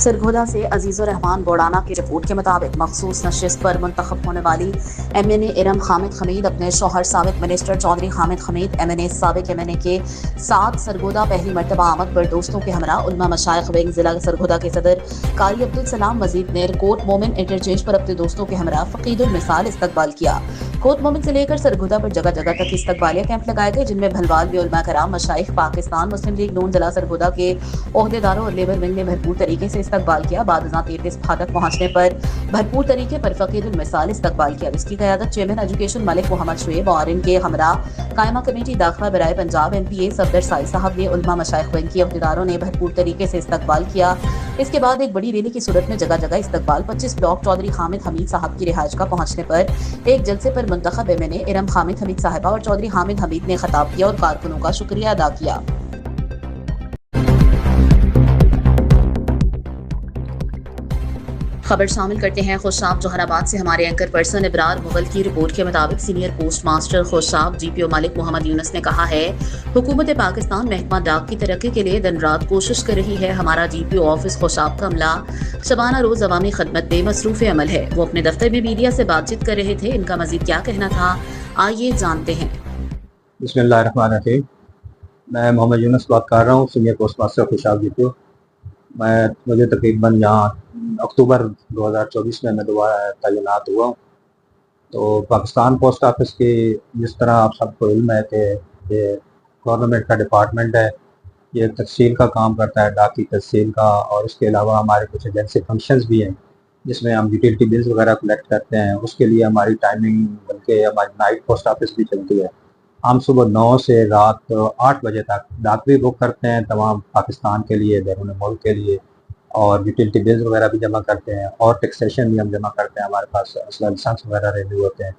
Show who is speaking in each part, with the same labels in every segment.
Speaker 1: سرگودا سے عزیز الرحمان بوڑانہ کی رپورٹ کے مطابق مخصوص نشست پر منتخب ہونے والی ایم این اے ارم حامد حمید اپنے شوہر سابق منسٹر چودھری حامد حمید ایم این اے سابق ایم این اے کے ساتھ سرگودا پہلی مرتبہ آمد پر دوستوں کے ہمراہ علماء مشائخ ونگ ضلع سرگودا کے صدر قاری عبدالسلام مزید نے کوٹ مومن انٹرچینج پر اپنے دوستوں کے ہمراہ فقید المثال استقبال کیا۔ کوٹ مومن سے لے کر سرگودا پر جگہ جگہ تک استقبالیہ کیمپ لگائے گئے، جن میں بھلوال بھی علماء کرام، مشائخ، پاکستان مسلم لیگ نون ضلع سرگودا کے عہدیداروں اور لیبر ونگ نے بھرپور طریقے سے استقبال کیا۔ بعد ازاں تیرتس پھاٹک پہنچنے پر بھرپور طریقے پر فقید المثال استقبال کیا، جس کی قیادت چیئرمین ایجوکیشن ملک محمد شعیب اور ان کے ہمراہ قائمہ کمیٹی داخلہ برائے پنجاب ایم پی اے صفدر سائل صاحب نے علماء مشائخ ونگ کے عہدیداروں نے بھرپور طریقے سے استقبال کیا۔ اس کے بعد ایک بڑی ریلی کی صورت میں جگہ جگہ استقبال 25 بلاک چودھری حامد حمید صاحب کی رہائش کا پہنچنے پر ایک جلسے پر منتخب ایم این اے ارم حامد حمید صاحبہ اور چودھری حامد حمید نے خطاب کیا اور کارکنوں کا شکریہ ادا کیا۔ خبر شامل کرتے ہیں خوشاب جوہر آباد سے ہمارے اینکر پرسن ابرار مغل کی رپورٹ کے مطابق سینئر پوسٹ ماسٹر خوشاب جی پی او ملک محمد یونس نے کہا ہے، حکومت پاکستان محکمہ ڈاک کی ترقی کے لیے دن رات کوشش کر رہی ہے۔ ہمارا جی پی او آفس خوشاب کا عملہ شبانہ روز عوامی خدمت میں مصروف عمل ہے۔ وہ اپنے دفتر میں میڈیا سے بات چیت کر رہے تھے، ان کا مزید کیا کہنا تھا، آئیے جانتے ہیں۔
Speaker 2: بسم اللہ الرحمن الرحیم۔ میں محمد یونس بات کر رہا ہوں، سینئر پوسٹ ماسٹر خوشاب جی پی او۔ مجھے تقریباً یہاں اکتوبر 2024 میں دوبارہ تعینات ہوا ہوں۔ تو پاکستان پوسٹ آفس کی جس طرح آپ سب کو علم ہے کہ یہ گورنمنٹ کا ڈپارٹمنٹ ہے، یہ تحصیل کا کام کرتا ہے، ڈاک کی تحصیل کا، اور اس کے علاوہ ہمارے کچھ ایجنسی فنکشنز بھی ہیں جس میں ہم یوٹیلیٹی بلز وغیرہ کلیکٹ کرتے ہیں۔ اس کے لیے ہماری ٹائمنگ بلکہ ہماری نائٹ پوسٹ آفس بھی چلتی ہے۔ ہم صبح 9 سے رات 8 بجے تک ڈاک بھی بک کرتے ہیں تمام پاکستان کے لیے، بیرون ملک کے لیے، اور یوٹیلیٹی بلز وغیرہ بھی جمع کرتے ہیں، اور ٹیکسیشن بھی ہم جمع کرتے ہیں۔ ہمارے پاس لائسنس وغیرہ ریویو ہوتے ہیں۔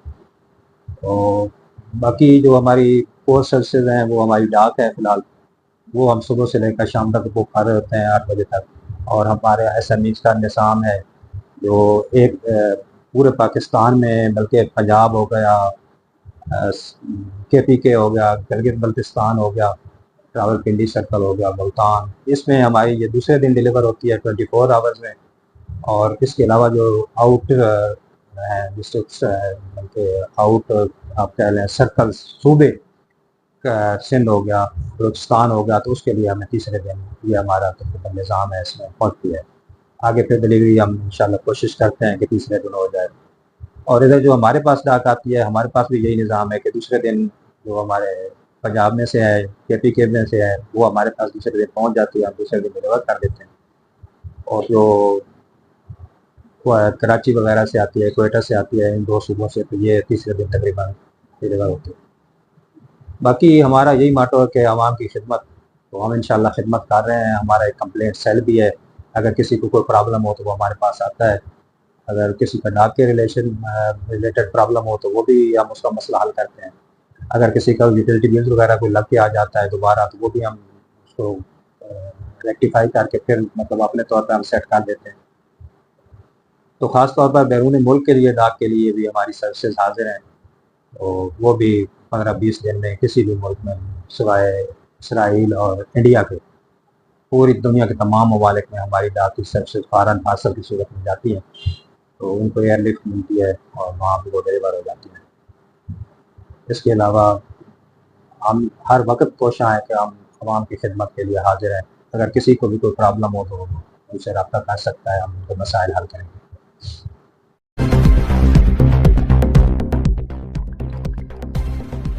Speaker 2: تو باقی جو ہماری پوسٹ سروسز ہیں وہ ہماری ڈاک ہے، فی الحال وہ ہم صبح سے لے کر شام تک بک کر رہے ہوتے ہیں 8 بجے تک۔ اور ہمارے ایس ایم ایز کا نظام ہے جو ایک پورے پاکستان میں، بلکہ پنجاب ہو گیا، کے پی کے ہو گیا، گلگت بلتستان ہو گیا، راول پنڈی سرکل ہو گیا، ملتان، اس میں ہماری یہ دوسرے دن ڈیلیور ہوتی ہے 24 آورز میں۔ اور اس کے علاوہ جو آؤٹ ڈسٹرکٹس بلکہ آؤٹ آپ کہہ لیں سرکل صوبے، سندھ ہو گیا، بلوچستان ہو گیا، تو اس کے لیے ہمیں تیسرے دن یہ ہمارا تقریباً نظام ہے، اس میں پہنچتی ہے۔ آگے پھر ڈلیوری ہم انشاءاللہ کوشش کرتے ہیں کہ تیسرے دن ہو جائے۔ اور ادھر جو ہمارے پاس ڈاک آتی ہے، ہمارے پاس بھی یہی نظام ہے کہ دوسرے دن جو ہمارے پنجاب میں سے ہے، کے پی کے میں سے ہے، وہ ہمارے پاس دوسرے دن پہنچ جاتی ہے، ہم دوسرے دن ڈلیور کر دیتے ہیں۔ اور جو کراچی وغیرہ سے آتی ہے، کوئٹہ سے آتی ہے، ان 2 صوبوں سے، تو یہ تیسرے دن تقریباً ڈلیور ہوتی ہے۔ باقی ہمارا یہی ماٹو ہے کہ عوام کی خدمت، تو ہم انشاءاللہ خدمت کر رہے ہیں۔ ہمارا ایک کمپلینٹ سیل بھی ہے، اگر کسی کو کوئی پرابلم ہو تو وہ ہمارے پاس آتا ہے۔ اگر کسی کا ڈاک کے ریلیٹڈ پرابلم ہو تو وہ بھی ہم اس کا مسئلہ حل کرتے ہیں۔ اگر کسی کا یوٹیلیٹی بلز وغیرہ کوئی لگ کے آ جاتا ہے دوبارہ، تو وہ بھی ہم اس کو ریکٹیفائی کر کے پھر مطلب اپنے طور پر ہم سیٹ کر دیتے ہیں۔ تو خاص طور پر بیرون ملک کے لیے ڈاک کے لیے بھی ہماری سروسز حاضر ہیں، تو وہ بھی 15-20 دن میں کسی بھی ملک میں سوائے اسرائیل اور انڈیا کے پوری دنیا کے تمام ممالک میں ہماری ڈاک کی سروسز فوراً حاصل کی صورت میں جاتی ہیں، تو ان کو ایئر لفٹ ملتی ہے اور وہاں پہ وہ ڈلیور ہو جاتی ہیں۔ اس کے علاوہ ہم ہر وقت کوشاں ہیں کہ ہم عوام کی خدمت کے لیے حاضر ہیں۔ اگر کسی کو بھی کوئی پرابلم ہو تو ان سے رابطہ کر سکتا ہے، ہم ان کو مسائل حل کریں گے۔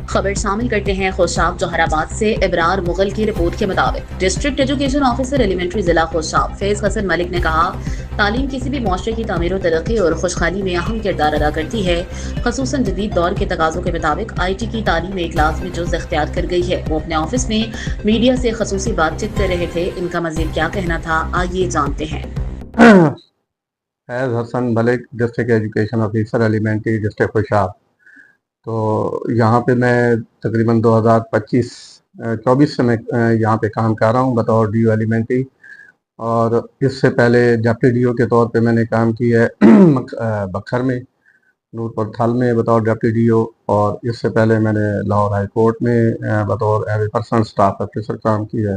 Speaker 1: خبر شامل کرتے ہیں خوشاب جوہر آباد سے ابرار مغل کی رپورٹ کے مطابق ڈسٹرکٹ ایجوکیشن آفیسر ایلیمنٹری ضلع خوشاب فیض حسن ملک نے کہا، تعلیم کسی بھی معاشرے کی تعمیر و ترقی اور خوشحالی میں اہم کردار ادا کرتی ہے، خصوصاً جدید دور کے تقاضوں کے مطابق آئی ٹی کی تعلیم ایک لازمی جز اختیار کر گئی ہے۔ وہ اپنے آفس میں میڈیا سے خصوصی بات چیت کر رہے تھے، ان کا مزید کیا کہنا تھا، آئیے جانتے ہیں۔
Speaker 3: Faiz Hassan Malik, district education officer elementary, district Khushab. تو یہاں پہ میں تقریباً 2024 سے میں یہاں پہ کام کر رہا ہوں بطور ڈی او ایلیمنٹری، اور اس سے پہلے ڈپٹی ڈی او کے طور پہ میں نے کام کیا ہے بکھر میں، نور پور تھل میں بطور ڈپٹی ڈی او، اور اس سے پہلے میں نے لاہور ہائی کورٹ میں بطور as a personal staff officer کام کیا ہے۔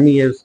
Speaker 3: MEAs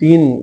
Speaker 3: 3